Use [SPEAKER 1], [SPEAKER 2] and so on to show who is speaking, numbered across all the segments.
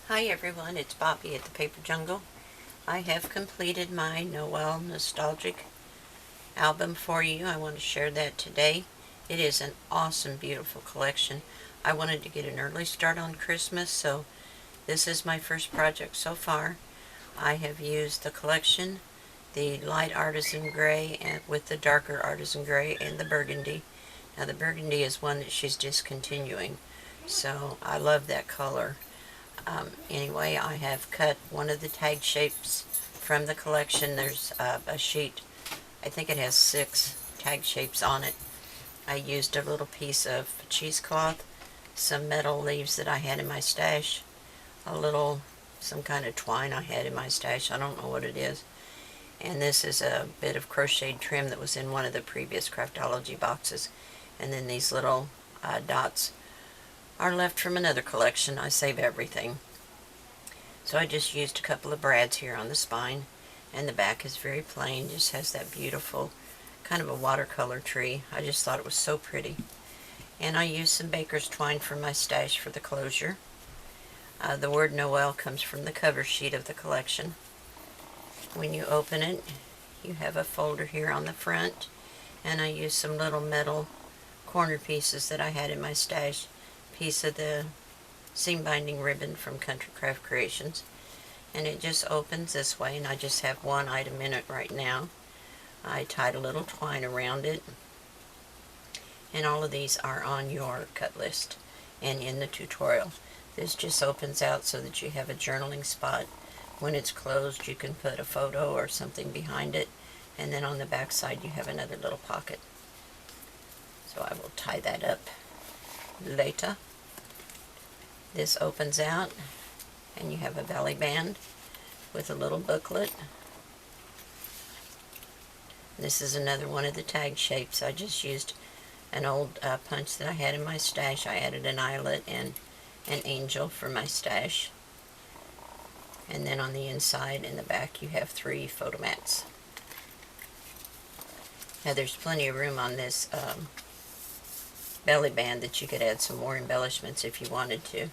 [SPEAKER 1] Hi everyone, it's Bobby at the Paper Jungle. I have completed my Noel Nostalgique album for you. I want to share that today. It is an awesome, beautiful collection. I wanted to get an early start on Christmas, so this is my first project so far. I have used the collection, the light Artisan gray and with the darker Artisan gray and the Burgandy. Now the Burgandy is one that she's discontinuing, so I love that color. Anyway, I have cut one of the tag shapes from the collection. There's a sheet, I think it has 6 tag shapes on it. I used a little piece of cheesecloth, some metal leaves that I had in my stash, some kind of twine I had in my stash, I don't know what it is. And this is a bit of crocheted trim that was in one of the previous Craftology boxes. And then these little dots are left from another collection. I save everything. So I just used a couple of brads here on the spine, and the back is very plain, just has that beautiful kind of a watercolor tree. I just thought it was so pretty. And I used some baker's twine from my stash for the closure. The word Noel comes from the cover sheet of the collection. When you open it, you have a folder here on the front, and I used some little metal corner pieces that I had in my stash. Piece of the seam binding ribbon from Country Craft Creations, and it just opens this way, and I just have one item in it right now. I tied a little twine around it, and all of these are on your cut list and in the tutorial. This just opens out so that you have a journaling spot. When it's closed, you can put a photo or something behind it, and then on the back side you have another little pocket. So I will tie that up later. This opens out, and you have a belly band with a little booklet. This is another one of the tag shapes. I just used an old punch that I had in my stash. I added an eyelet and an angel for my stash. And then on the inside and the back you have 3 photo mats. Now there's plenty of room on this belly band that you could add some more embellishments if you wanted to.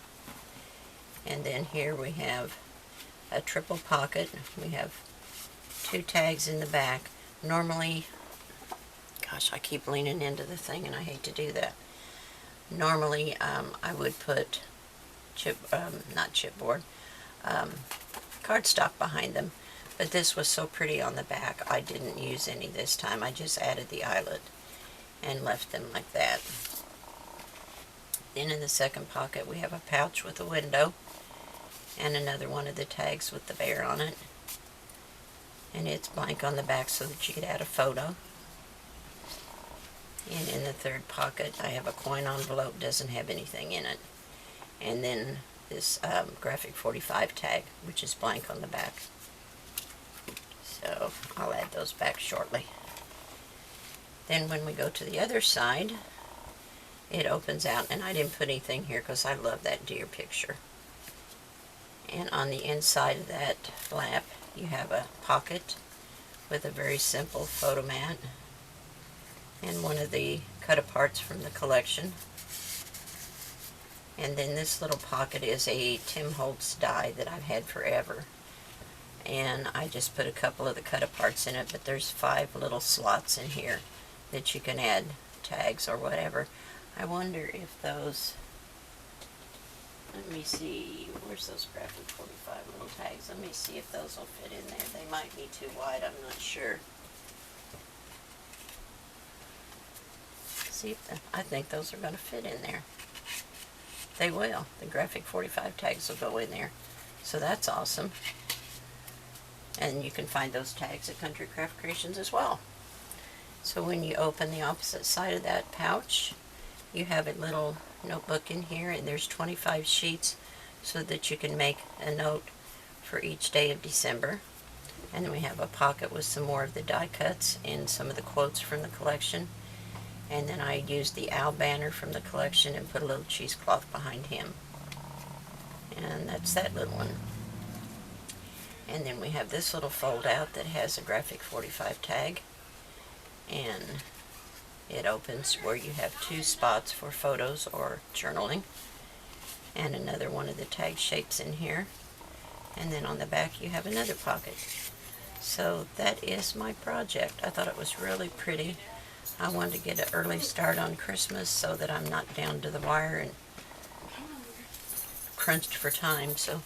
[SPEAKER 1] And then here we have a triple pocket. We have 2 tags in the back. Normally, gosh, I keep leaning into the thing and I hate to do that. Normally I would put not chipboard, cardstock behind them, but this was so pretty on the back I didn't use any this time. I just added the eyelet and left them like that. Then in the second pocket we have a pouch with a window and another one of the tags with the bear on it. And it's blank on the back so that you could add a photo. And in the third pocket I have a coin envelope, doesn't have anything in it. And then this graphic 45 tag, which is blank on the back. So I'll add those back shortly. Then when we go to the other side, it opens out, and I didn't put anything here because I love that deer picture. And on the inside of that flap you have a pocket with a very simple photo mat and one of the cut-aparts from the collection. And then this little pocket is a Tim Holtz die that I've had forever. And I just put a couple of the cut-aparts in it, but there's 5 little slots in here that you can add tags or whatever. I wonder if those, let me see, where's those graphic 45 little tags? Let me see if those will fit in there. They might be too wide, I'm not sure. See, I think those are going to fit in there. They will. The graphic 45 tags will go in there. So that's awesome. And you can find those tags at Country Craft Creations as well. So when you open the opposite side of that pouch, you have a little notebook in here, and there's 25 sheets so that you can make a note for each day of December. And then we have a pocket with some more of the die cuts and some of the quotes from the collection. And then I used the owl banner from the collection and put a little cheesecloth behind him. And that's that little one. And then we have this little fold out that has a graphic 45 tag. And it opens where you have 2 spots for photos or journaling. and another one of the tag shapes in here. And then on the back you have another pocket. So that is my project. I thought it was really pretty. I wanted to get an early start on Christmas so that I'm not down to the wire and crunched for time. So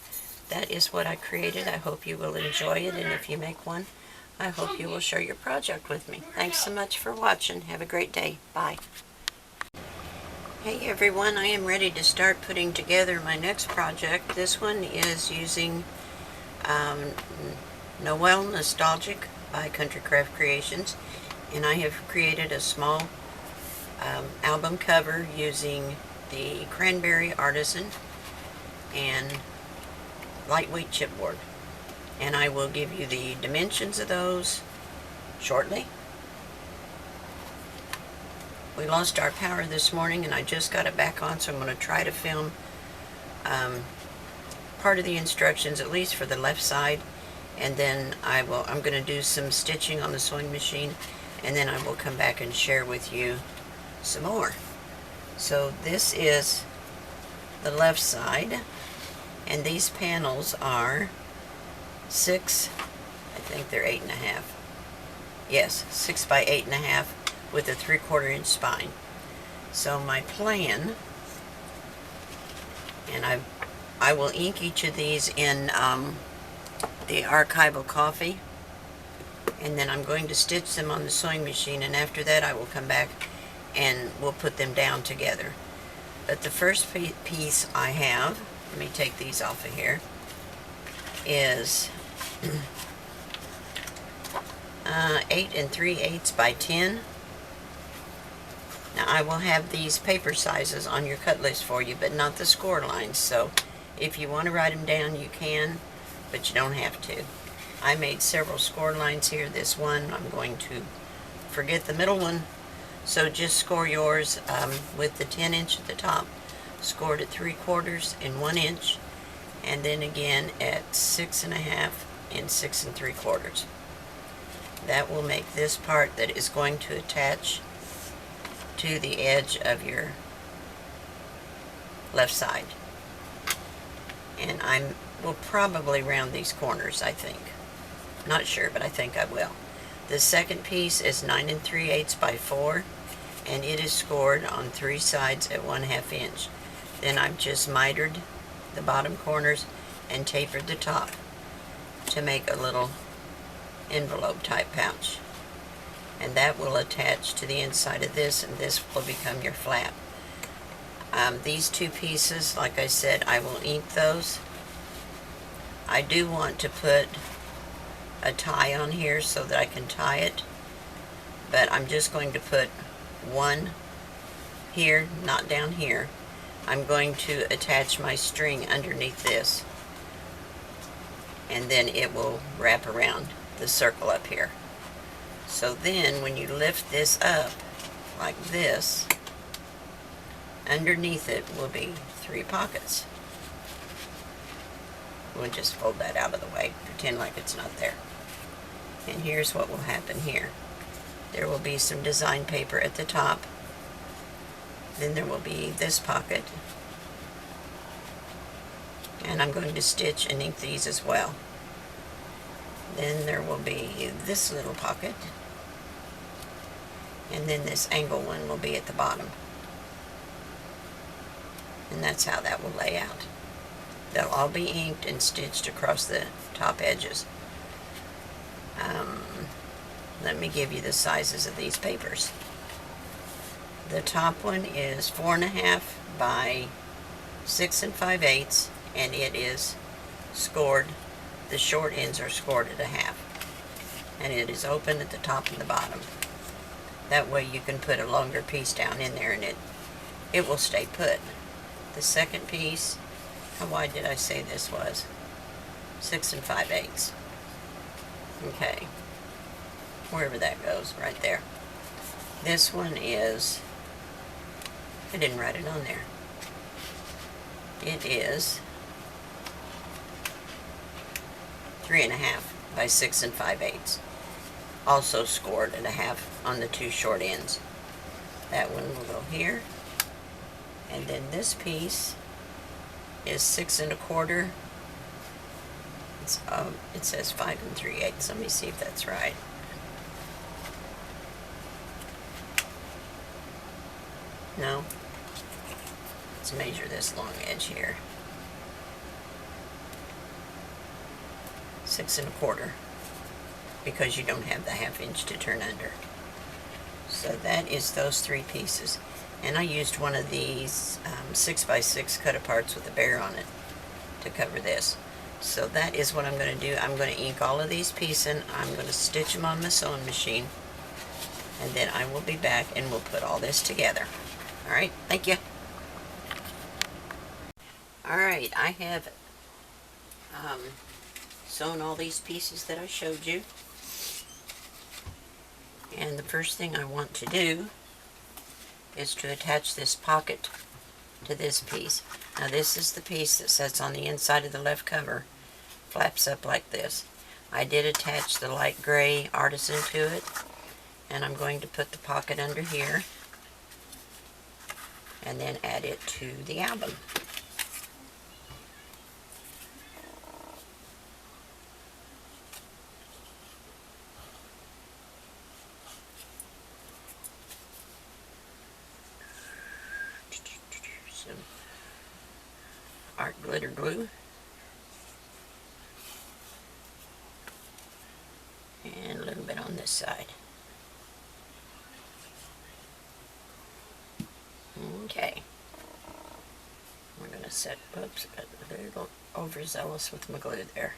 [SPEAKER 1] that is what I created. I hope you will enjoy it, and if you make one, I hope you will share your project with me. Thanks so much for watching. Have a great day. Bye. Hey everyone, I am ready to start putting together my next project. This one is using Noel Nostalgique by Country Craft Creations, and I have created a small album cover using the cranberry Artisan and lightweight chipboard, and I will give you the dimensions of those shortly. We lost our power this morning and I just got it back on, so I'm going to try to film part of the instructions, at least for the left side, and then I'm going to do some stitching on the sewing machine, and then I will come back and share with you some more. So this is the left side, and these panels are 6, I think they're 8.5. Yes, 6 by 8.5 with a 3/4 inch spine. So my plan, and I will ink each of these in the archival coffee, and then I'm going to stitch them on the sewing machine, and after that I will come back and we'll put them down together. But the first piece I have, let me take these off of here, is 8 3/8 by 10. Now I will have these paper sizes on your cut list for you, but not the score lines, so if you want to write them down you can, but you don't have to. I made several score lines here. This one I'm going to forget the middle one, so just score yours with the 10 inch at the top, scored at 3/4 and 1 inch, and then again at 6.5 and 6 3/4. That will make this part that is going to attach to the edge of your left side. And I will probably round these corners, I think. Not sure, but I think I will. The second piece is 9 3/8 by 4, and it is scored on 3 sides at 1/2 inch. Then I've just mitered the bottom corners and tapered the top to make a little envelope type pouch. And that will attach to the inside of this, and this will become your flap. These two pieces, like I said, I will ink those. I do want to put a tie on here so that I can tie it, but I'm just going to put one here, not down here. I'm going to attach my string underneath this, and then it will wrap around the circle up here. So then when you lift this up like this, underneath it will be 3 pockets. We'll just fold that out of the way, pretend like it's not there. And here's what will happen here. There will be some design paper at the top. Then there will be this pocket. And I'm going to stitch and ink these as well. Then there will be this little pocket. And then this angle one will be at the bottom. And that's how that will lay out. They'll all be inked and stitched across the top edges. Let me give you the sizes of these papers. The top one is 4.5 by 6 5/8, and it is scored. The short ends are scored at 1/2, and it is open at the top and the bottom. That way you can put a longer piece down in there and it will stay put. The second piece, how wide did I say this was? 6 5/8. Okay, wherever that goes, right there. This one is, I didn't write it on there. It is 3.5 by 6 5/8. Also scored at 1/2 on the 2 short ends. That one will go here. And then this piece is 6 1/4. It says 5 3/8. Let me see if that's right. No. Let's measure this long edge here. 6 1/4, because you don't have the 1/2 inch to turn under. So that is those 3 pieces. And I used one of these 6x6 cut-aparts with a bear on it to cover this. So that is what I'm going to do. I'm going to ink all of these pieces in. I'm going to stitch them on my sewing machine. And then I will be back and we'll put all this together. Alright, thank you. Alright, I have sewn all these pieces that I showed you. And the first thing I want to do is to attach this pocket to this piece. Now this is the piece that sits on the inside of the left cover, flaps up like this. I did attach the light gray Artisan to it, and I'm going to put the pocket under here and then add it to the album. Some art glitter glue. And a little bit on this side. Okay. We're going to set, oops, a little overzealous with my glue there.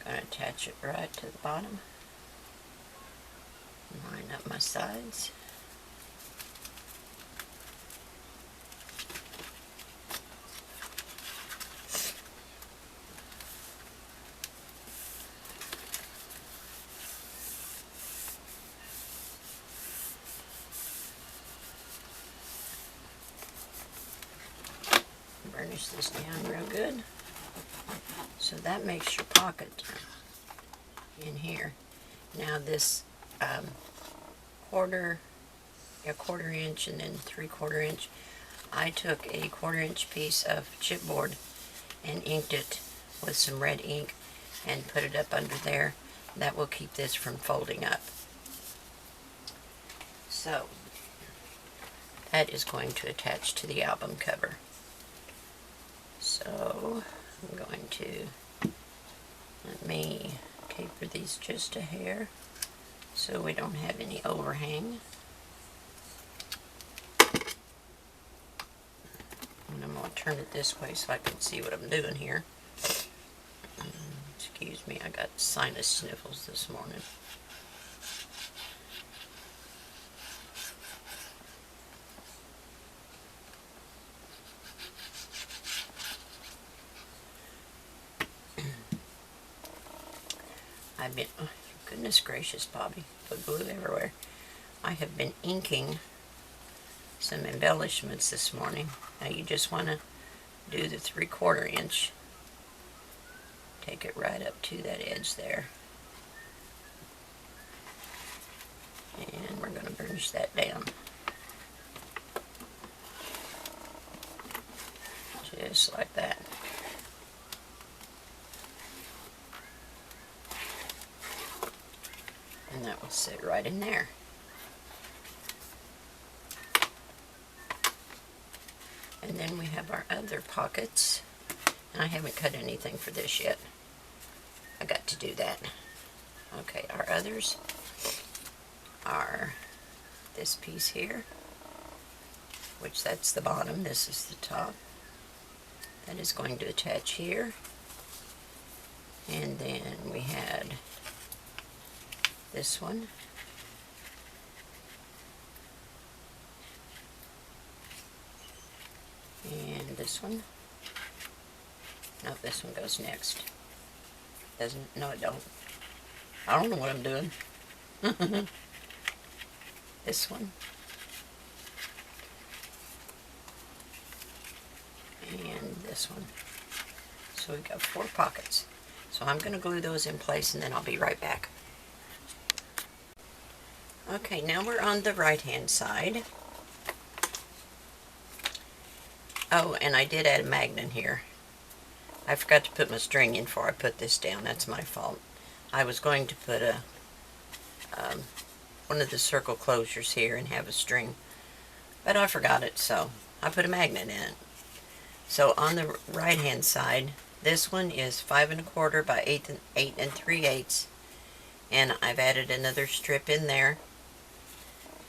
[SPEAKER 1] Going to attach it right to the bottom. Line up my sides. Burnish this down real good. So that makes your pocket in here. Now this quarter inch and then 3/4 inch, I took a 1/4 inch piece of chipboard and inked it with some red ink and put it up under there. That will keep this from folding up. So that is going to attach to the album cover. So I'm going to let me taper these just a hair so we don't have any overhang. And I'm going to turn it this way so I can see what I'm doing here. Excuse me, I got sinus sniffles this morning. I've been, oh, goodness gracious, Bobby, put glue everywhere. I have been inking some embellishments this morning. Now you just want to do the 3/4 inch. Take it right up to that edge there. And we're going to burnish that down. Just like that. And that will sit right in there. And then we have our other pockets. And I haven't cut anything for this yet. I got to do that. Okay, our others are this piece here, which that's the bottom, this is the top. That is going to attach here. And then we had this one. And this one. No, this one goes next. Doesn't? No, it don't. I don't know what I'm doing. This one. And this one. So we've got 4 pockets. So I'm going to glue those in place and then I'll be right back. Okay, now we're on the right hand side. Oh, and I did add a magnet here. I forgot to put my string in before I put this down. That's my fault. I was going to put a one of the circle closures here and have a string, but I forgot it, so I put a magnet in it. So on the right hand side, this one is 5 1/4 by 8 3/8, and I've added another strip in there.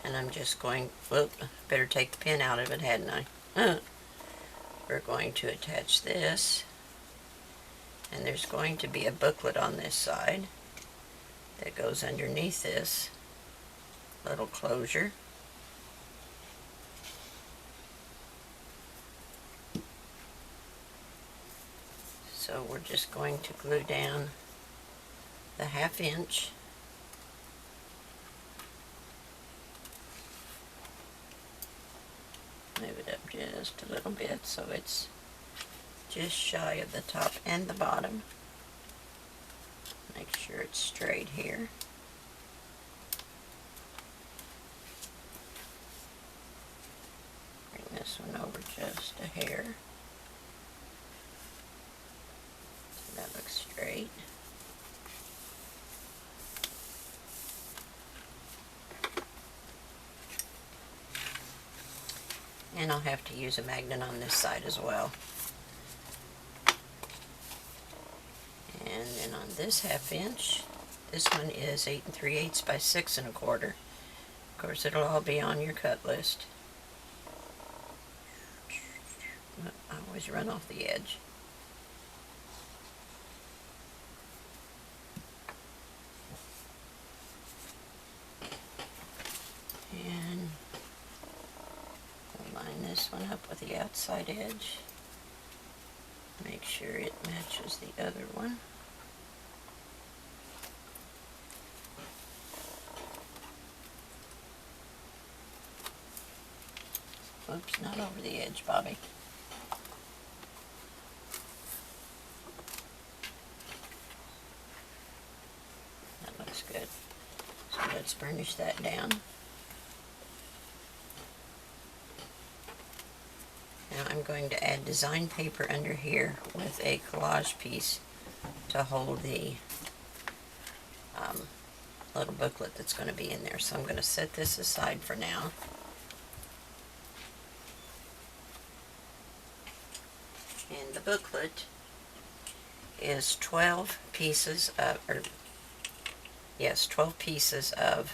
[SPEAKER 1] And I'm just going, whoop, better take the pin out of it, hadn't I? We're going to attach this, and there's going to be a booklet on this side that goes underneath this little closure. So we're just going to glue down the 1/2 inch. Move it up just a little bit so it's just shy of the top and the bottom. Make sure it's straight here. Bring this one over just a hair. So that looks straight. And I'll have to use a magnet on this side as well. And then on this 1/2 inch, this one is 8 3/8 by 6 1/4. Of course, it'll all be on your cut list. I always run off the edge. And line this one up with the outside edge. Make sure it matches the other one. Oops, not over the edge, Bobby. That looks good. So let's burnish that down. Now I'm going to add design paper under here with a collage piece to hold the little booklet that's going to be in there. So I'm going to set this aside for now. And the booklet is 12 pieces of, 12 pieces of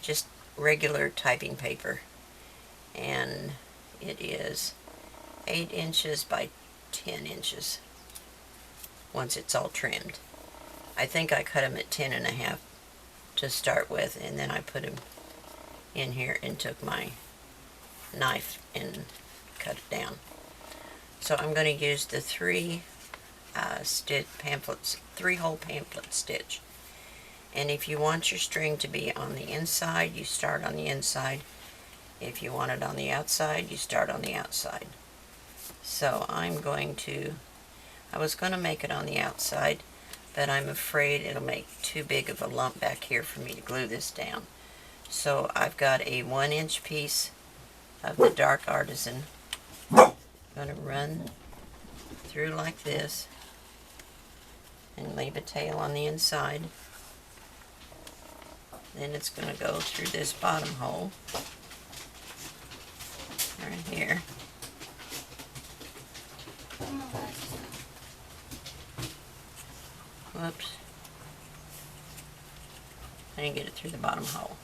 [SPEAKER 1] just regular typing paper. And it is 8 inches by 10 inches once it's all trimmed. I think I cut them at 10 1/2 to start with, and then I put them in here and took my knife and cut it down. So I'm going to use the 3 hole pamphlet stitch. And if you want your string to be on the inside, you start on the inside. If you want it on the outside, you start on the outside. So I was going to make it on the outside, but I'm afraid it'll make too big of a lump back here for me to glue this down. So I've got a 1 inch piece of the dark Artisan. I'm going to run through like this and leave a tail on the inside. Then it's going to go through this bottom hole right here. Whoops. I didn't get it through the bottom hole.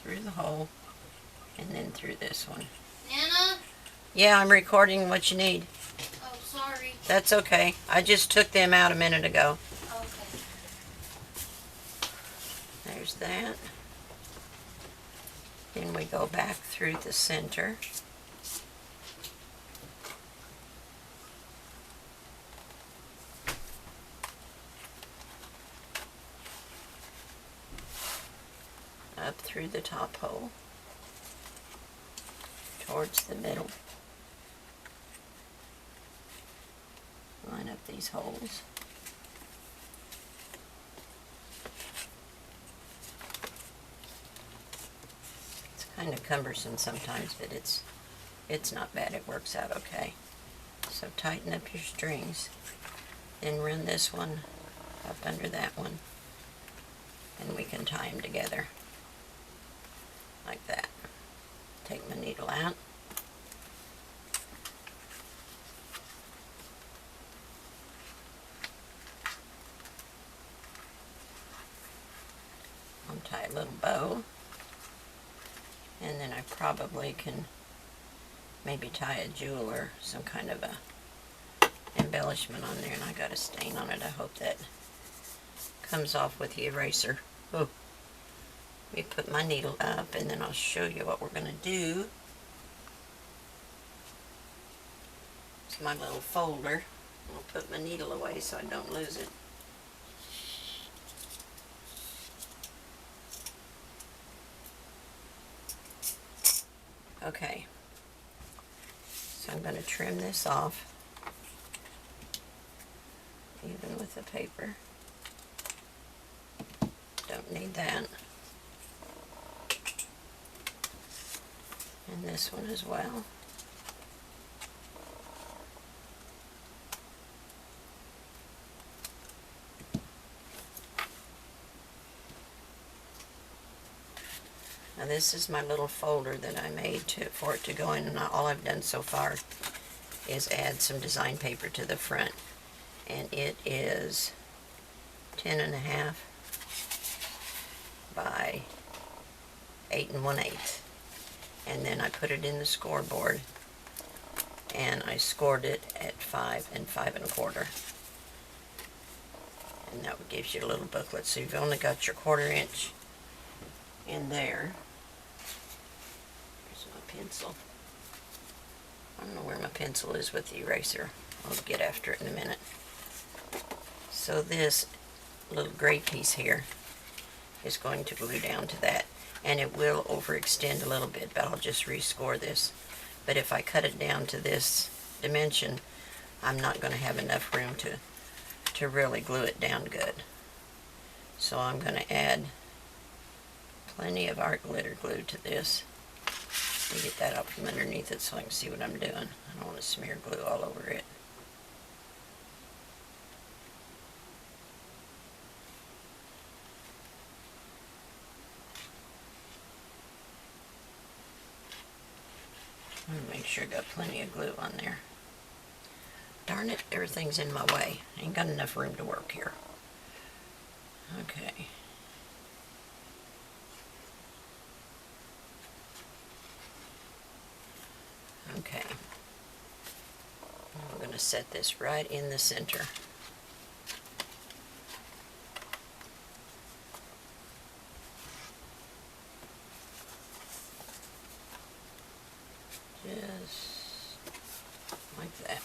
[SPEAKER 1] Through the hole, and then through this one.
[SPEAKER 2] Nana?
[SPEAKER 1] Yeah, I'm recording what you need.
[SPEAKER 2] Oh, sorry.
[SPEAKER 1] That's okay. I just took them out a minute ago.
[SPEAKER 2] Okay.
[SPEAKER 1] There's that. Then we go back through the center. Up through the top hole, towards the middle. Line up these holes. It's kind of cumbersome sometimes, but it's It's not bad, it works out okay. So tighten up your strings, then run this one up under that one, and we can tie them together like that. Take my needle out. I'll tie a little bow, and then I probably can maybe tie a jewel or some kind of a embellishment on there, and I got a stain on it. I hope that comes off with the eraser. Oh, let me put my needle up, and then I'll show you what we're going to do. It's my little folder. I'll put my needle away so I don't lose it. Okay, so I'm going to trim this off, even with the paper. Don't need that. And this one as well. Now this is my little folder that I made for it to go in, and all I've done so far is add some design paper to the front. And it is 10.5 by 8 1/8. And then I put it in the scoreboard, and I scored it at 5 and 5 1/4. And that gives you a little booklet. So you've only got your 1/4 inch in there. Here's my pencil. I don't know where my pencil is with the eraser. I'll get after it in a minute. So this little gray piece here is going to glue down to that, and it will overextend a little bit, but I'll just rescore this. But if I cut it down to this dimension, I'm not going to have enough room to really glue it down good. So I'm going to add plenty of art glitter glue to this. Let me get that out from underneath it so I can see what I'm doing. I don't want to smear glue all over it. I'm going to make sure I got plenty of glue on there. Darn it, everything's in my way. I ain't got enough room to work here. Okay. Okay. I'm going to set this right in the center. Just like that.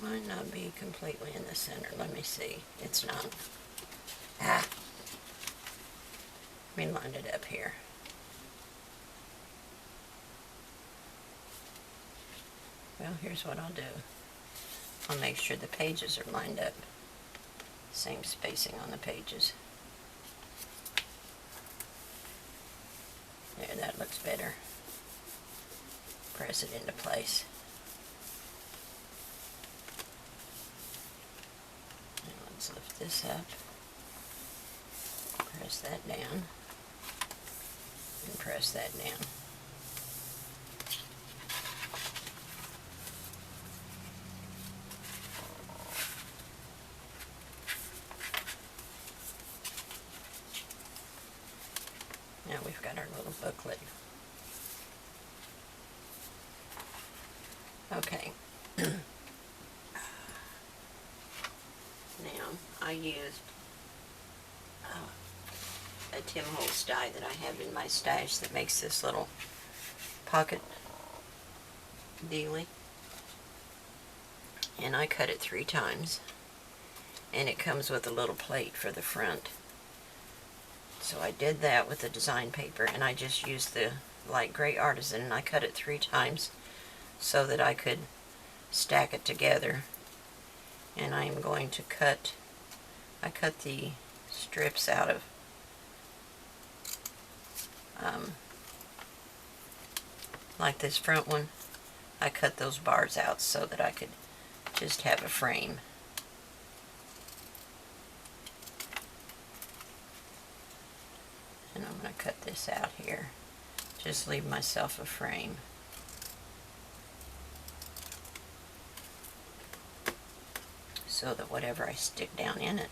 [SPEAKER 1] Might not be completely in the center. Let me see. It's not. Let me line it up here. Well, here's what I'll do. I'll make sure the pages are lined up. Same spacing on the pages. There, that looks better. Press it into place. Now let's lift this up. Press that down. And press that down. Now we've got our little booklet. Okay. Now I used a Tim Holtz die that I have in my stash that makes this little pocket dealy. And I cut it 3 times. And it comes with a little plate for the front. So I did that with the design paper, and I just used the light gray Artisan, and I cut it 3 times so that I could stack it together and I am going to cut, I cut the strips out of like this front one. I cut those bars out so that I could just have a frame. And I'm going to cut this out here. Just leave myself a frame. So that whatever I stick down in it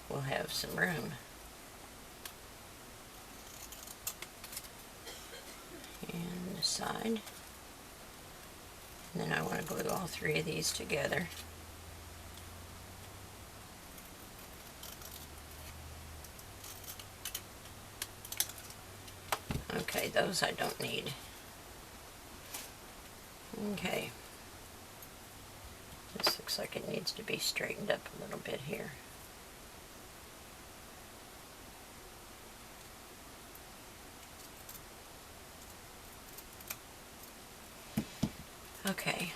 [SPEAKER 1] will have some room. And the side. And then I want to glue all three of these together. Okay, those I don't need. Okay. This looks like it needs to be straightened up a little bit here. Okay.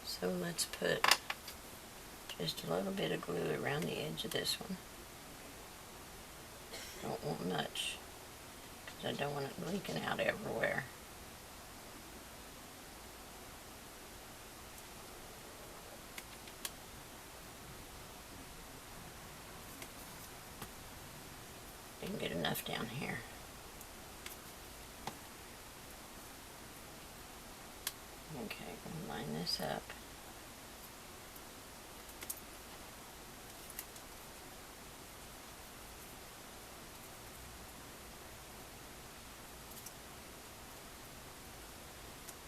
[SPEAKER 1] So let's put just a little bit of glue around the edge of this one. Don't want much, because I don't want it leaking out everywhere. Didn't get enough down here. Okay, I'm going to line this up.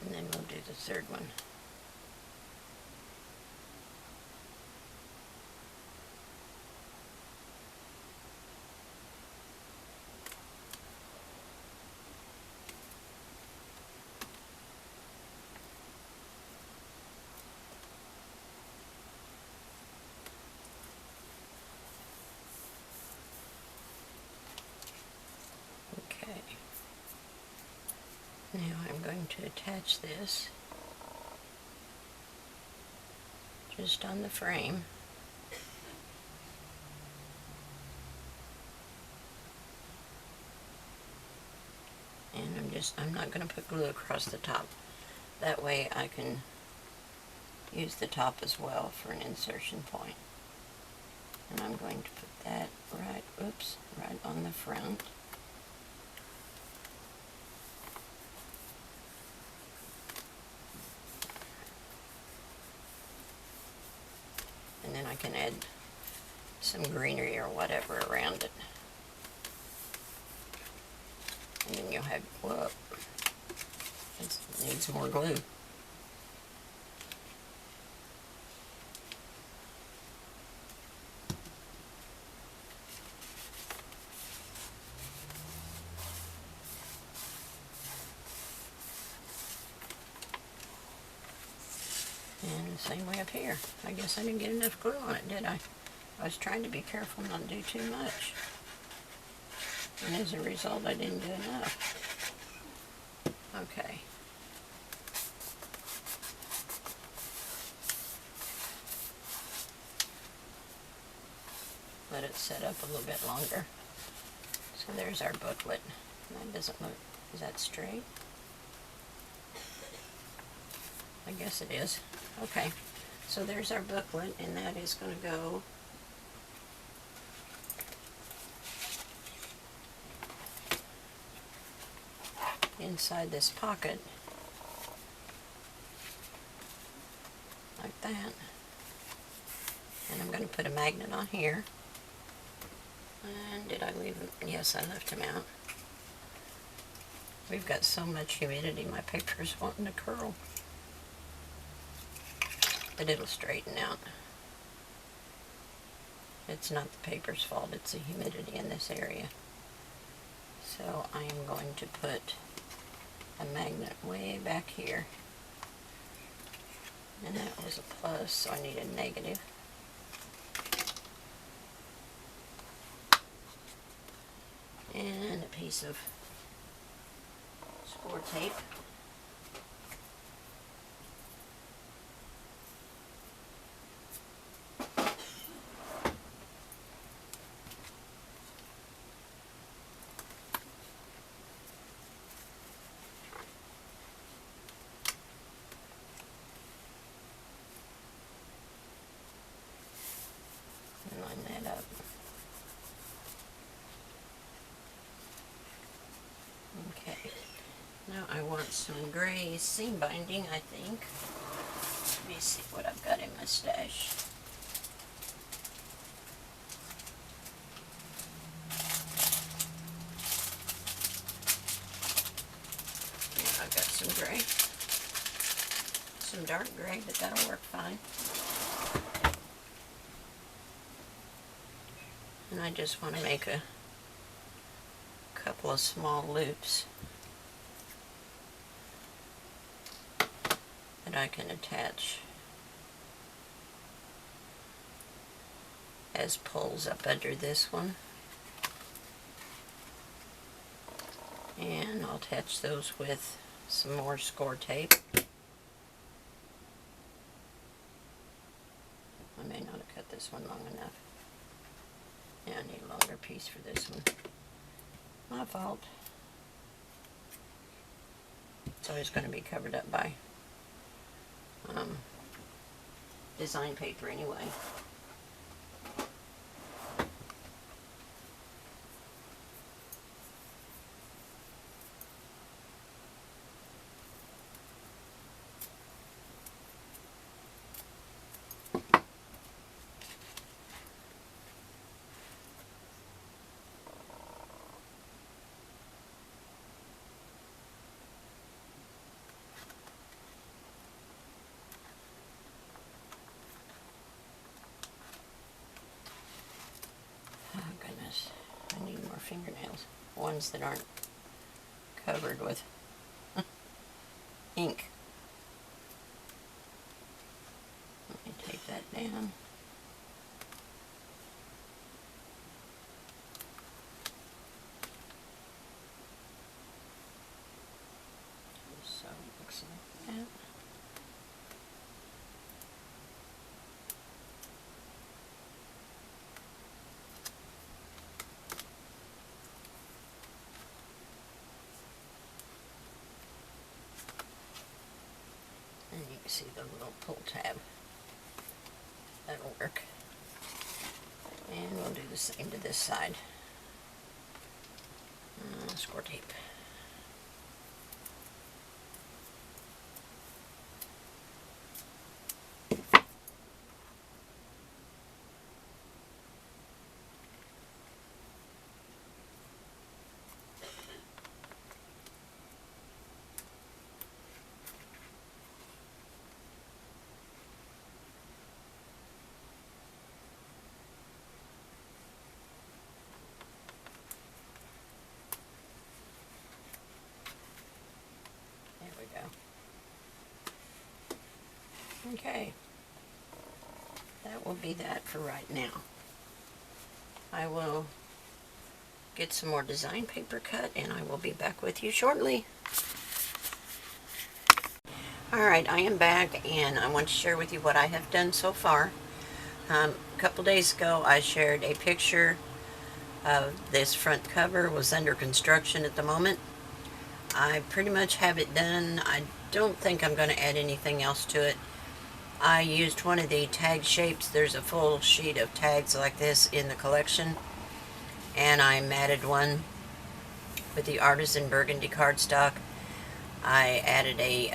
[SPEAKER 1] And then we'll do the third one. Okay. Now I'm going to attach this just on the frame. And I'm not going to put glue across the top. That way I can use the top as well for an insertion point. And I'm going to put that right on the front. And then I can add some greenery or whatever around it. And then you'll have, whoop, it needs more glue. And the same way up here. I guess I didn't get enough glue on it, did I? I was trying to be careful not to do too much. And as a result, I didn't do enough. Okay. Let it set up a little bit longer. So there's our booklet. That doesn't look, is that straight? I guess it is. Okay, so there's our booklet, and that is going to go inside this pocket, like that. And I'm going to put a magnet on here. And did I leave them? Yes, I left them out. We've got so much humidity, my paper's wanting to curl. But it'll straighten out. It's not the paper's fault, it's the humidity in this area. So I am going to put a magnet way back here. And that was a plus, so I need a negative. And a piece of score tape. Now I want some gray seam binding, I think. Let me see what I've got in my stash. Yeah, I've got some gray. Some dark gray, but that'll work fine. And I just want to make a couple of small loops that I can attach as pulls up under this one. And I'll attach those with some more score tape. I may not have cut this one long enough. Yeah, I need a longer piece for this one. My fault. It's always going to be covered up by design paper anyway. Oh goodness, I need more fingernails. Ones that aren't covered with ink. Let me take that down. So it looks like that. And you can see the little pull tab. That'll work. And we'll do the same to this side. Score tape. Okay, that will be that for right now. I will get some more design paper cut and I will be back with you shortly. Alright, I am back and I want to share with you what I have done so far. A couple days ago I shared a picture of this front cover. It was under construction at the moment. I pretty much have it done. I don't think I'm going to add anything else to it. I used one of the tag shapes. There's a full sheet of tags like this in the collection, and I matted one with the Artisan Burgandy cardstock. I added a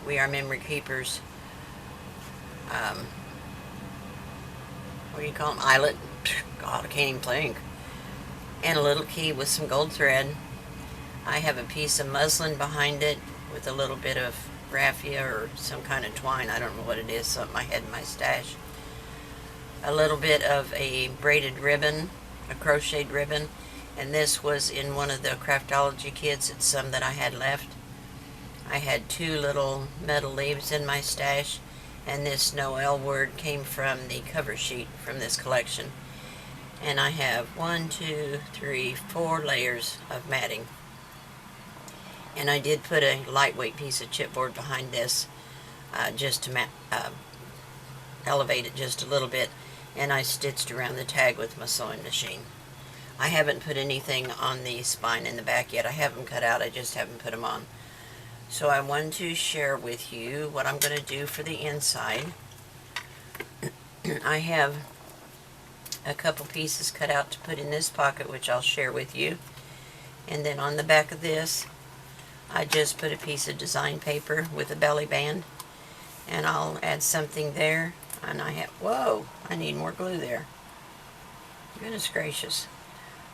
[SPEAKER 1] We Are Memory Keepers, what do you call them, eyelet, God I can't even think, and a little key with some gold thread. I have a piece of muslin behind it with a little bit of raffia or some kind of twine. I don't know what it is, something I had in my stash. A little bit of a braided ribbon, a crocheted ribbon, and this was in one of the Craftology kits. It's some that I had left. I had 2 little metal leaves in my stash, and this Noel word came from the cover sheet from this collection. And I have 1, 2, 3, 4 layers of matting. And I did put a lightweight piece of chipboard behind this just to elevate it just a little bit, and I stitched around the tag with my sewing machine. I haven't put anything on the spine in the back yet. I have them cut out, I just haven't put them on. So I wanted to share with you what I'm going to do for the inside. I have a couple pieces cut out to put in this pocket, which I'll share with you. And then on the back of this, I just put a piece of design paper with a belly band, and I'll add something there. And I have, whoa, I need more glue there. Goodness gracious.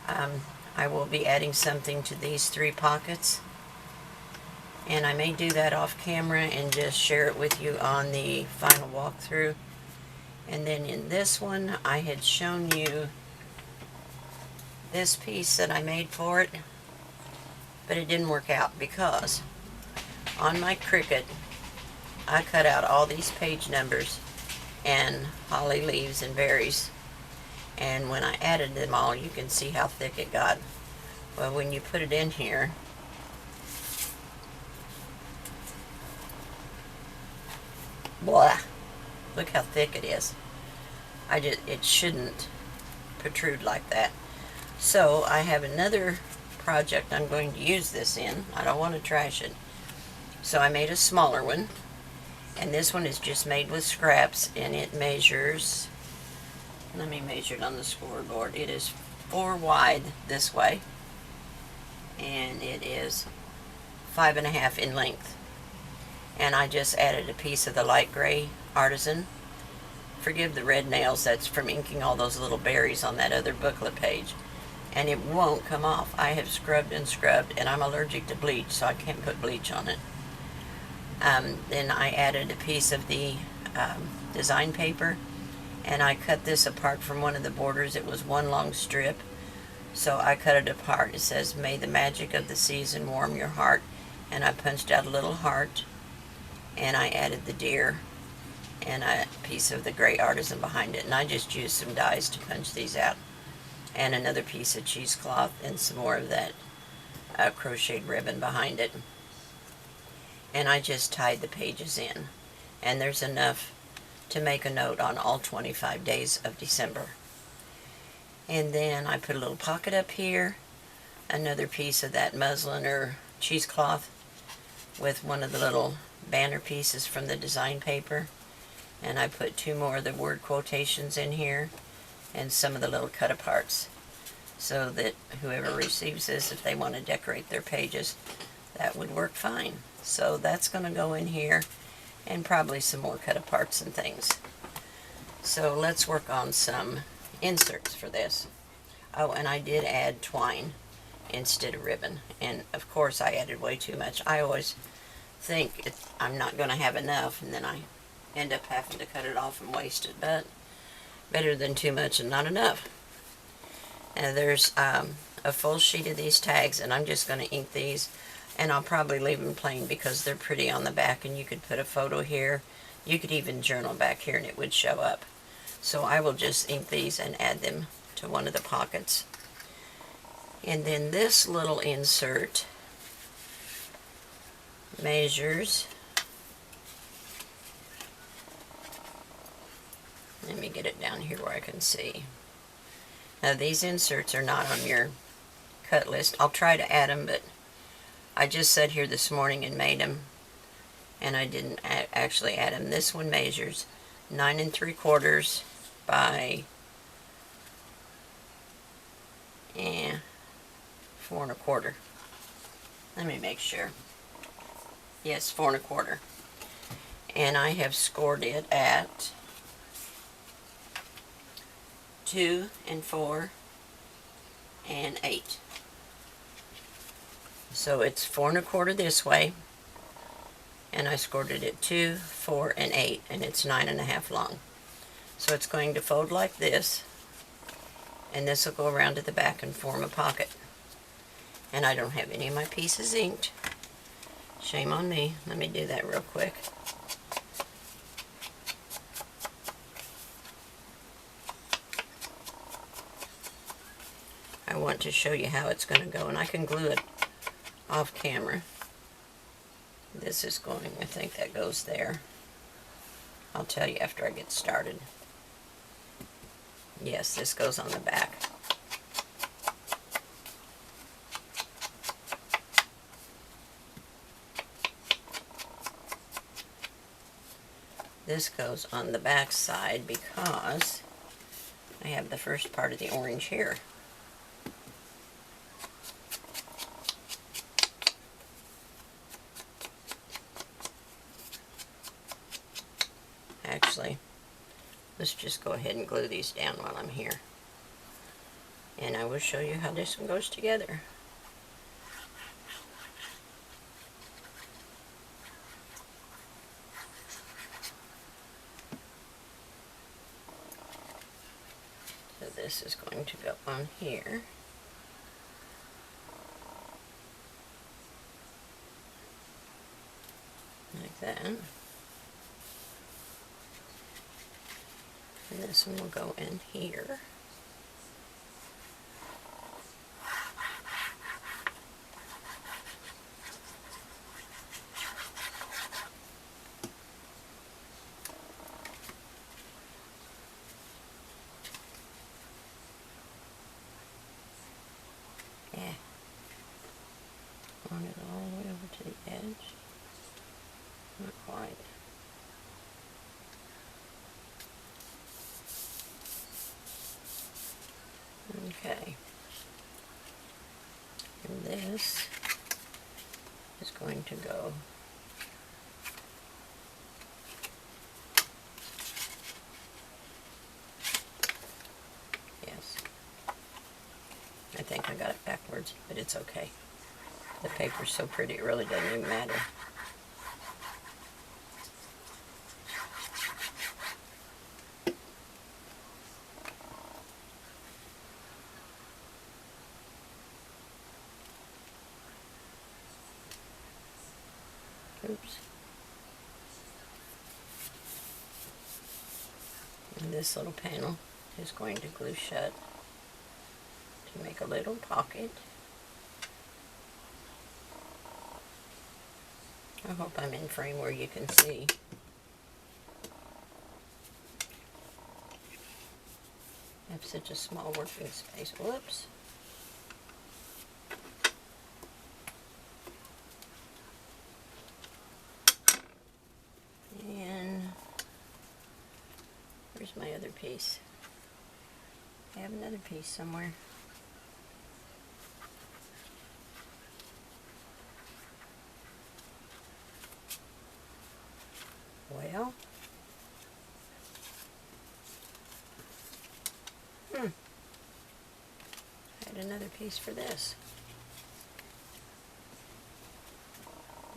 [SPEAKER 1] I will be adding something to these 3 pockets, and I may do that off camera and just share it with you on the final walkthrough. And then in this one, I had shown you this piece that I made for it, but it didn't work out because on my Cricut, I cut out all these page numbers and holly leaves and berries, and when I added them all, you can see how thick it got. Well, when you put it in here, blah, look how thick it is. It shouldn't protrude like that. So I have another project I'm going to use this in. I don't want to trash it. So I made a smaller one, and this one is just made with scraps, and it measures, let me measure it on the scoreboard. It is 4 wide this way, and it is 5.5 in length. And I just added a piece of the light gray Artisan. Forgive the red nails, that's from inking all those little berries on that other booklet page. And it won't come off. I have scrubbed and scrubbed, and I'm allergic to bleach, so I can't put bleach on it. Then I added a piece of the design paper, and I cut this apart from one of the borders. It was one long strip, so I cut it apart. It says, "May the magic of the season warm your heart," and I punched out a little heart, and I added the deer and a piece of the gray Artisan behind it, and I just used some dies to punch these out, and another piece of cheesecloth and some more of that crocheted ribbon behind it. And I just tied the pages in, and there's enough to make a note on all 25 days of December. And then I put a little pocket up here, another piece of that muslin or cheesecloth with one of the little banner pieces from the design paper, and I put 2 more of the word quotations in here and some of the little cut aparts, so that whoever receives this, if they want to decorate their pages, that would work fine. So that's going to go in here, and probably some more cut aparts and things. So let's work on some inserts for this. Oh, and I did add twine instead of ribbon, and of course I added way too much. I always think I'm not going to have enough, and then I end up having to cut it off and waste it, but better than too much and not enough. And there's a full sheet of these tags, and I'm just going to ink these, and I'll probably leave them plain because they're pretty on the back, and you could put a photo here. You could even journal back here and it would show up. So I will just ink these and add them to one of the pockets. And then this little insert measures, let me get it down here where I can see. Now these inserts are not on your cut list. I'll try to add them, but I just sat here this morning and made them, and I didn't actually add them. This one measures 9 3/4 by 4 1/4. Let me make sure. Yes, 4 1/4. And I have scored it at 2 4 8. So it's 4 1/4 this way, and I scored it at 2 4 8, and it's 9.5 long. So it's going to fold like this, and this will go around to the back and form a pocket. And I don't have any of my pieces inked. Shame on me. Let me do that real quick. I want to show you how it's going to go, and I can glue it off camera. This is going, I think that goes there. I'll tell you after I get started. Yes, this goes on the back. This goes on the back side because I have the first part of the orange here. ahead and glue these down while I'm here. And I will show you how this one goes together. So this is going to go on here. Like that. And this one will go in here. Yeah. Want it all the way over to the edge. Not quite. Okay. And this is going to go yes. I think I got it backwards, but it's okay. The paper's so pretty it really doesn't even matter. Oops. And this little panel is going to glue shut to make a little pocket. I hope I'm in frame where you can see. I have such a small working space. Whoops. And where's my other piece? I have another piece somewhere. Well, I had another piece for this.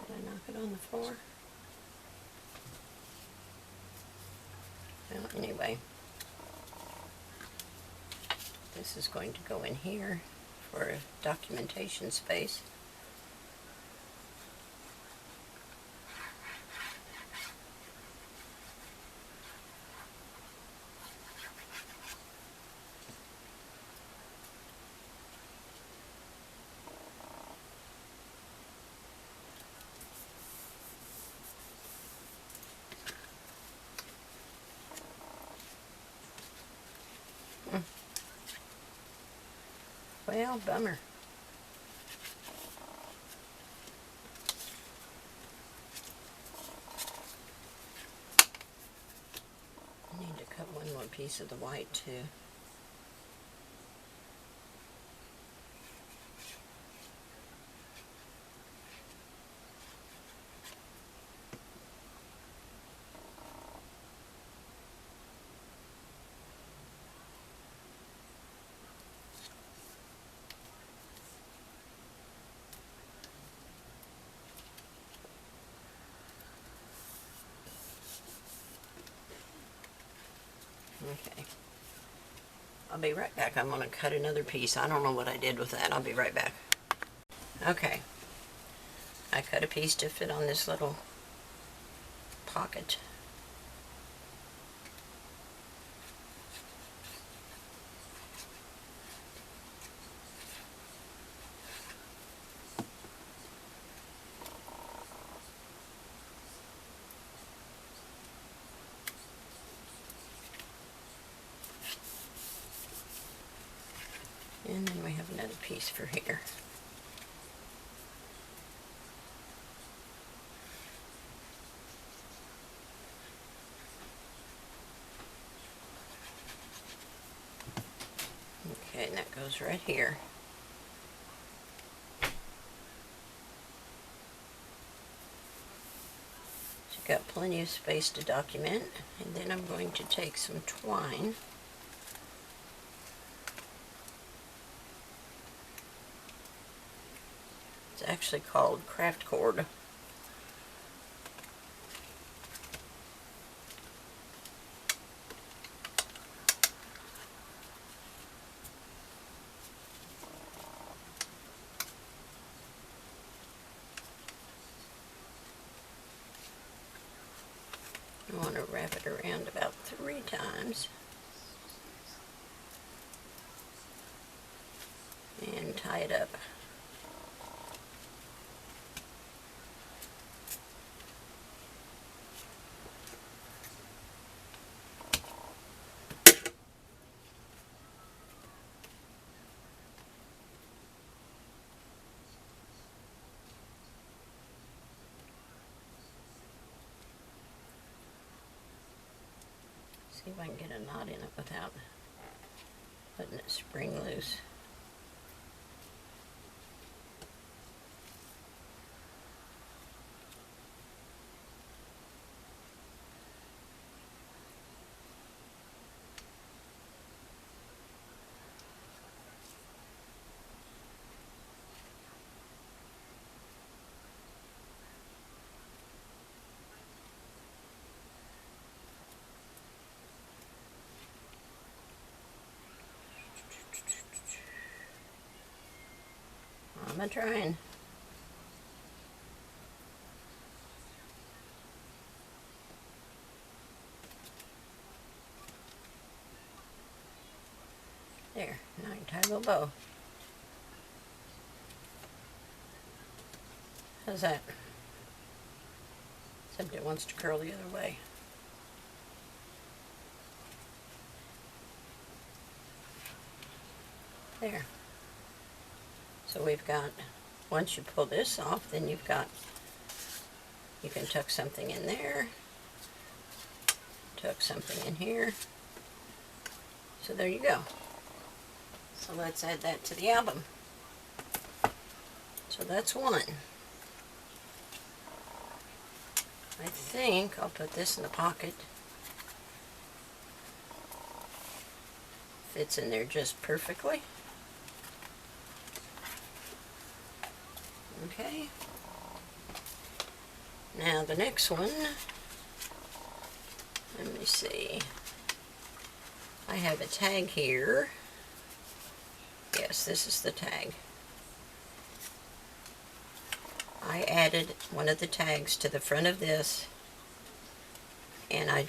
[SPEAKER 1] Did I knock it on the floor? Well, anyway, this is going to go in here for a documentation space. Well, bummer. I need to cut one more piece of the white too. Okay. I'll be right back. I'm going to cut another piece. I don't know what I did with that. I'll be right back. Okay. I cut a piece to fit on this little pocket. And then we have another piece for here. Okay, and that goes right here. So got plenty of space to document. And then I'm going to take some twine. It's actually called craft cord. I want to wrap it around about 3 times and tie it up. See if I can get a knot in it without letting it spring loose. I'm trying. There, now I can tie a little bow. How's that? Except it wants to curl the other way. There. So we've got, once you pull this off, then you can tuck something in there, tuck something in here. So there you go. So let's add that to the album. So that's one. I think I'll put this in the pocket. Fits in there just perfectly. Okay. Now the next one, let me see. I have a tag here. Yes, this is the tag. I added one of the tags to the front of this, and I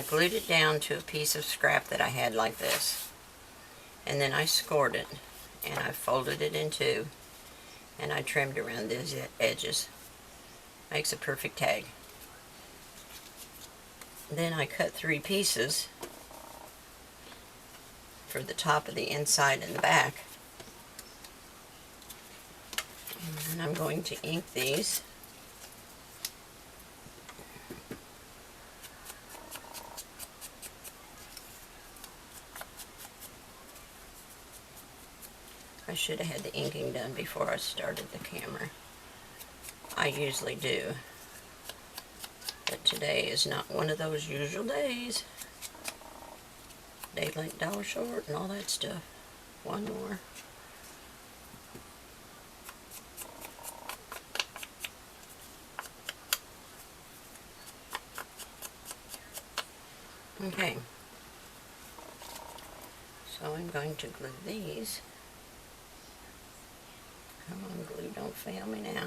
[SPEAKER 1] glued it down to a piece of scrap that I had like this, and then I scored it, and I folded it in two, and I trimmed around these edges. Makes a perfect tag. Then I cut 3 pieces for the top of the inside and the back. And I'm going to ink these. I should have had the inking done before I started the camera. I usually do. But today is not one of those usual days. Day late, dollar short, and all that stuff. One more. Okay. So I'm going to glue these. Come on, glue, don't fail me now.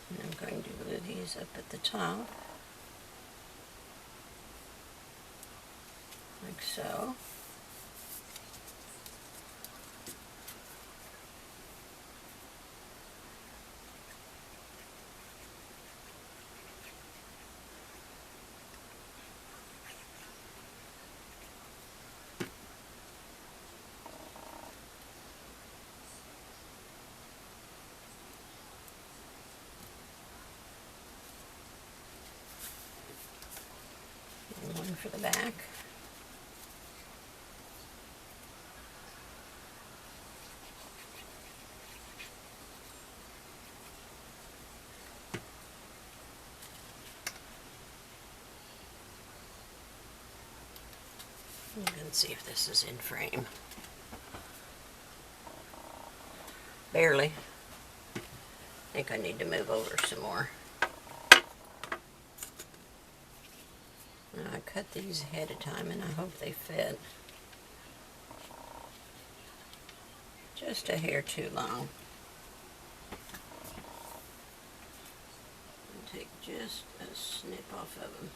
[SPEAKER 1] And I'm going to glue these up at the top, like so. And one for the back. Let's see if this is in frame. Barely. I think I need to move over some more. Now, I cut these ahead of time and I hope they fit. Just a hair too long. I'll take just a snip off of them.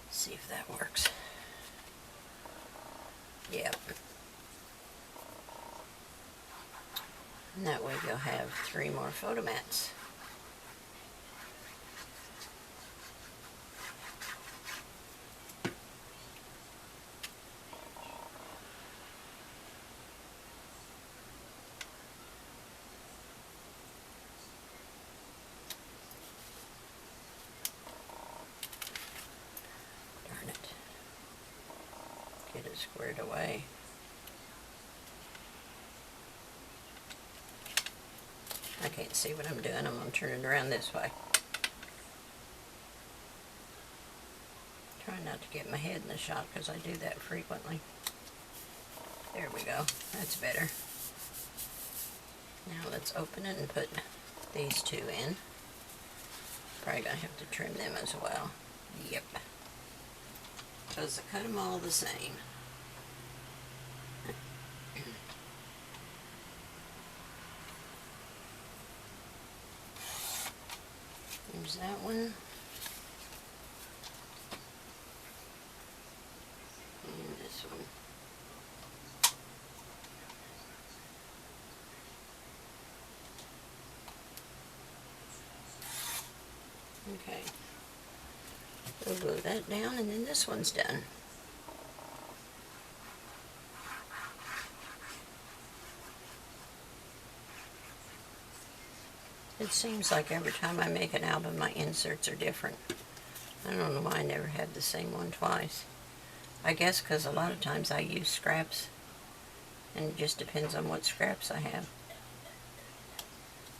[SPEAKER 1] See if that works. Yep. And that way you'll have 3 more photo mats. Darn it. Get it squared away. I can't see what I'm doing. I'm going to turn it around this way. Try not to get my head in the shot because I do that frequently. There we go. That's better. Now let's open it and put these 2 in. Probably going to have to trim them as well. Yep. Because I cut them all the same. There's that one. And this one. Okay. We'll glue that down and then this one's done. It seems like every time I make an album, my inserts are different. I don't know why I never have the same one twice. I guess because a lot of times I use scraps, and it just depends on what scraps I have.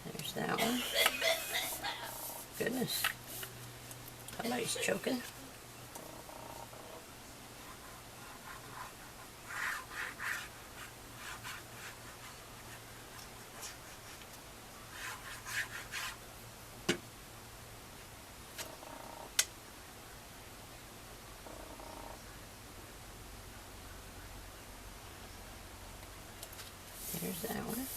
[SPEAKER 1] There's that one. Goodness. Somebody's choking. There's that one.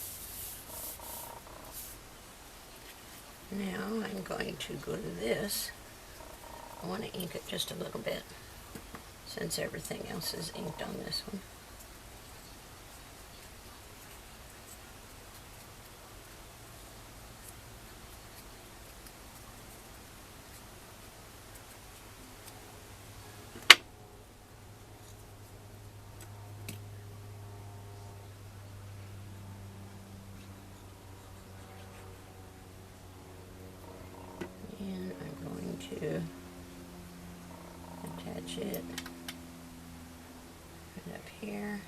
[SPEAKER 1] Now I'm going to glue this. I want to ink it just a little bit since everything else is inked on this one. And I'm going to attach it right up here.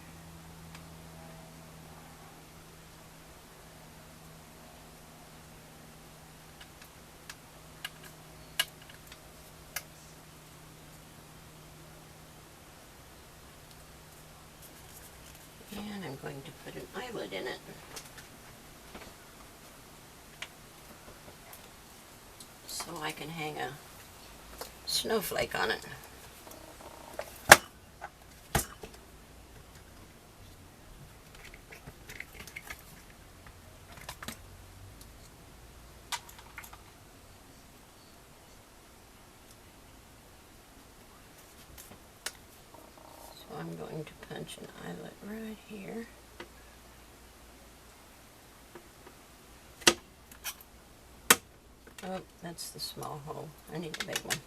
[SPEAKER 1] And I'm going to put an eyelet in it. So I can hang a snowflake on it. So I'm going to punch an eyelet right here. Oh, that's the small hole. I need a big one.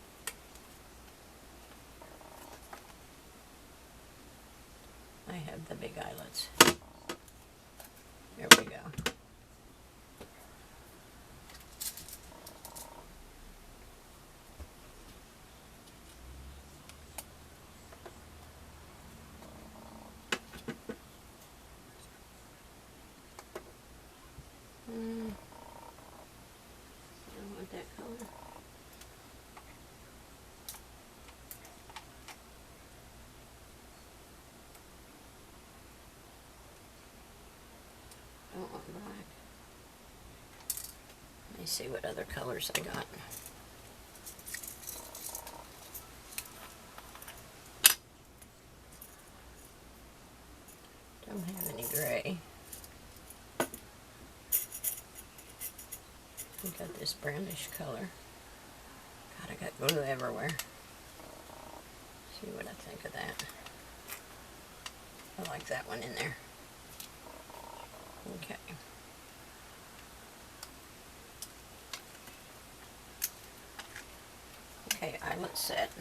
[SPEAKER 1] I have the big eyelets. There we go. me see what other colors I got. Don't have any gray. We got this brownish color. God, I got glue everywhere. See what I think of that. I like that one in there. Okay. Okay, eyelet set.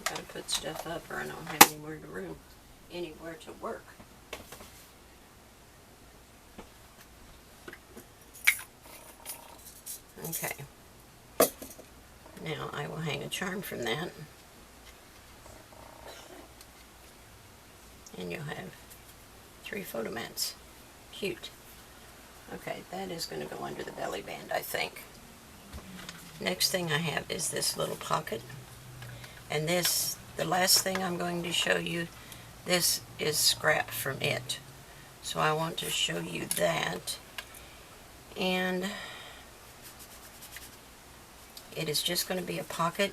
[SPEAKER 1] Gotta put stuff up or I don't have anywhere to work. Okay. Now I will hang a charm from that. And you'll have 3 photo mats. Cute. Okay, that is going to go under the belly band, I think. Next thing I have is this little pocket. And this, the last thing I'm going to show you, this is scrap from it. So I want to show you that. And it is just going to be a pocket.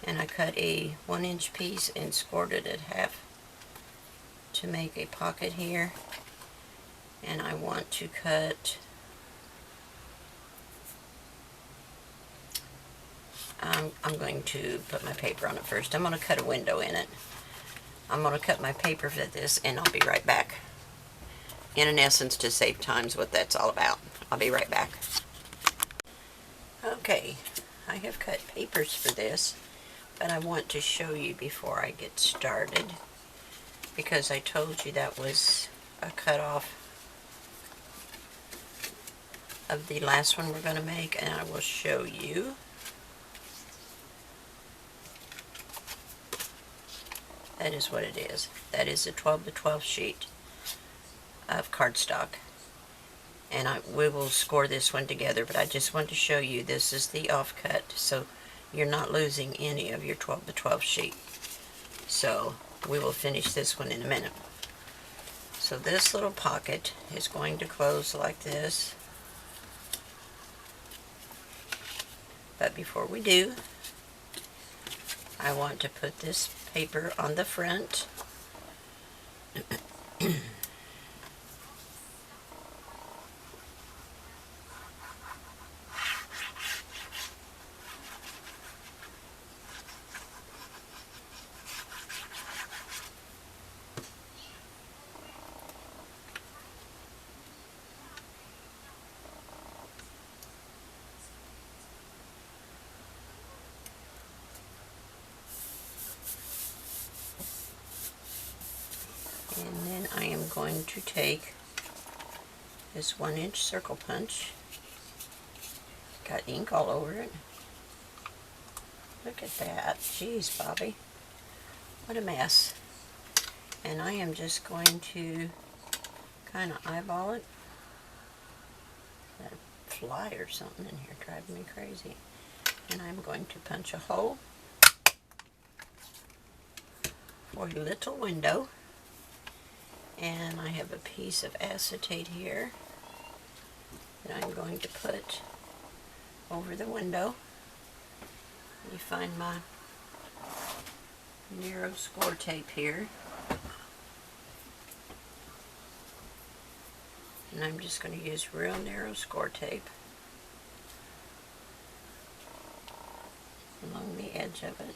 [SPEAKER 1] And I cut a 1-inch piece and scored it at half to make a pocket here. And I want to cut I'm going to put my paper on it first. I'm going to cut a window in it. I'm going to cut my paper for this and I'll be right back. In an essence, to save time is what that's all about. I'll be right back. Okay, I have cut papers for this, but I want to show you before I get started, because I told you that was a cutoff of the last one we're going to make, and I will show you. That is what it is. That is a 12 to 12 sheet of cardstock. And we will score this one together, but I just want to show you this is the offcut, so you're not losing any of your 12 to 12 sheet. So we will finish this one in a minute. So this little pocket is going to close like this. But before we do, I want to put this paper on the front. And then I am going to take this 1-inch circle punch. Got ink all over it. Look at that. Jeez, Bobby. What a mess. And I am just going to kind of eyeball it. That fly or something in here driving me crazy. And I'm going to punch a hole for a little window. And I have a piece of acetate here that I'm going to put over the window. You find my narrow score tape here. And I'm just going to use real narrow score tape along the edge of it.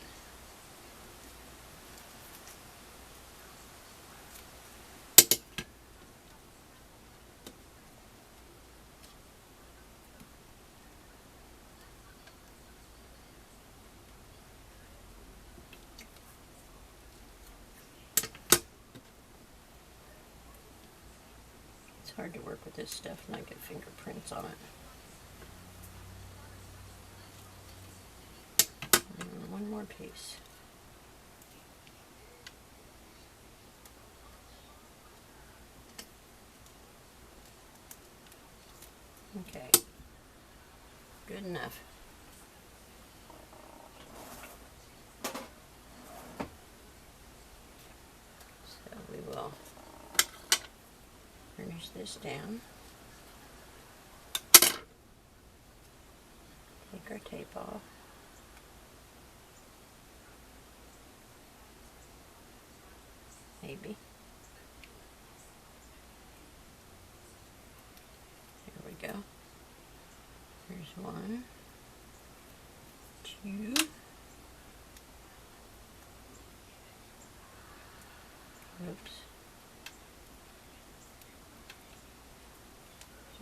[SPEAKER 1] It's hard to work with this stuff and I get fingerprints on it. And one more piece. Okay, good enough. push this down. Take our tape off. Maybe. There we go. Here's 1, 2. Oops.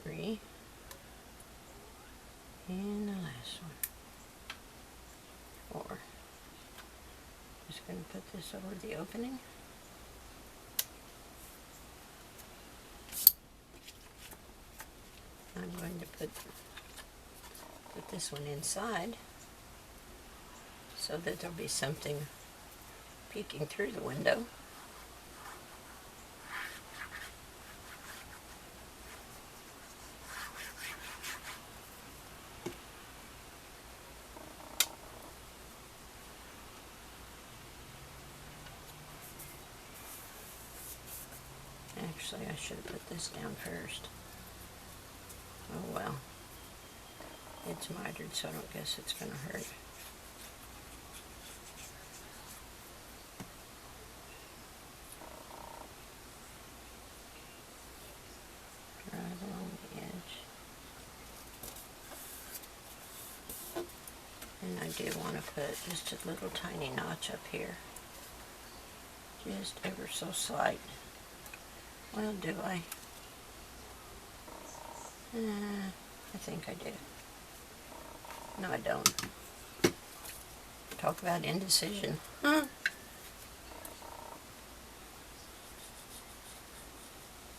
[SPEAKER 1] 3. And the last one. 4. Just going to put this over the opening. I'm going to put this one inside so that there'll be something peeking through the window. Actually, I should have put this down first. Oh well. It's mitered, so I don't guess it's going to hurt. Right along the edge. And I do want to put just a little tiny notch up here. Just ever so slight. Well, do I? I think I do. No, I don't. Talk about indecision. Huh?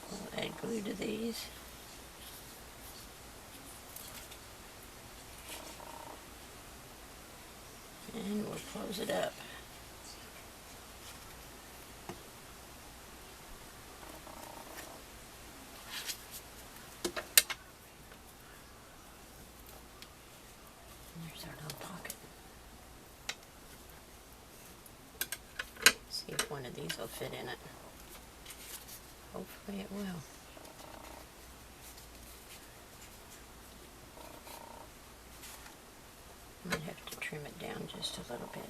[SPEAKER 1] We'll add glue to these. And we'll close it up. There's our little pocket. See if one of these will fit in it. Hopefully it will. Might have to trim it down just a little bit.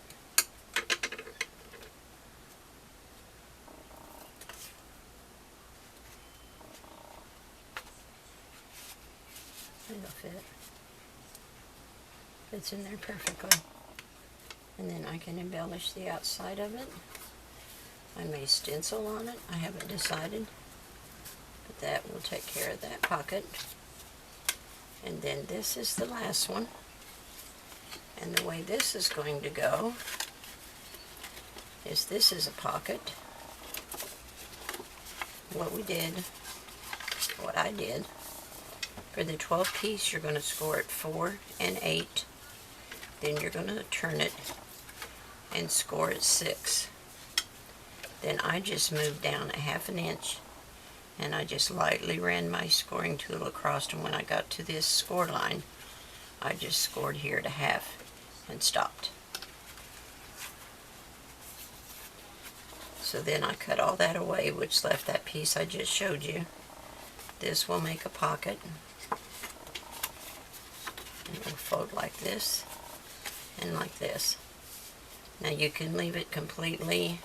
[SPEAKER 1] It'll fit. Fits in there perfectly. And then I can embellish the outside of it. I may stencil on it. I haven't decided. But that will take care of that pocket. And then this is the last one. And the way this is going to go is this is a pocket. What I did, for the 12 piece, you're going to score it 4 and 8. Then you're going to turn it and score it 6. Then I just moved down a 1/2 inch and I just lightly ran my scoring tool across, and when I got to this score line, I just scored here at 1/2 and stopped. So then I cut all that away, which left that piece I just showed you. This will make a pocket. And it will fold like this and like this. Now you can leave it completely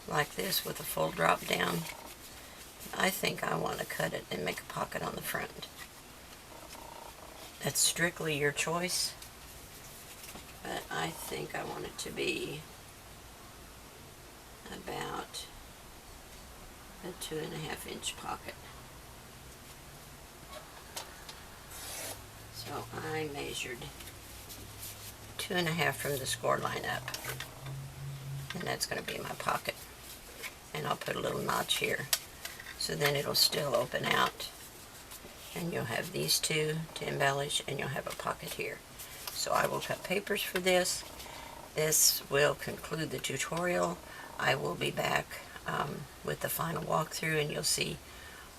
[SPEAKER 1] like this with a full drop down. I think I want to cut it and make a pocket on the front. That's strictly your choice, but I think I want it to be about a 2.5 inch pocket. So I measured 2.5 from the score line up, and that's going to be my pocket. And I'll put a little notch here, so then it'll still open out, and you'll have these two to embellish, and you'll have a pocket here. So I will cut papers for this. This will conclude the tutorial. I will be back with the final walkthrough, and you'll see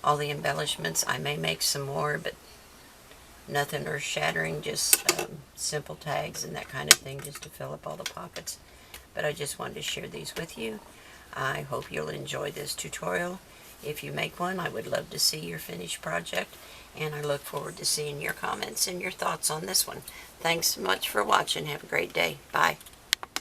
[SPEAKER 1] all the embellishments. I may make some more, but nothing earth-shattering, just simple tags and that kind of thing, just to fill up all the pockets. But I just wanted to share these with you. I hope you'll enjoy this tutorial. If you make one, I would love to see your finished project, and I look forward to seeing your comments and your thoughts on this one. Thanks so much for watching. Have a great day. Bye.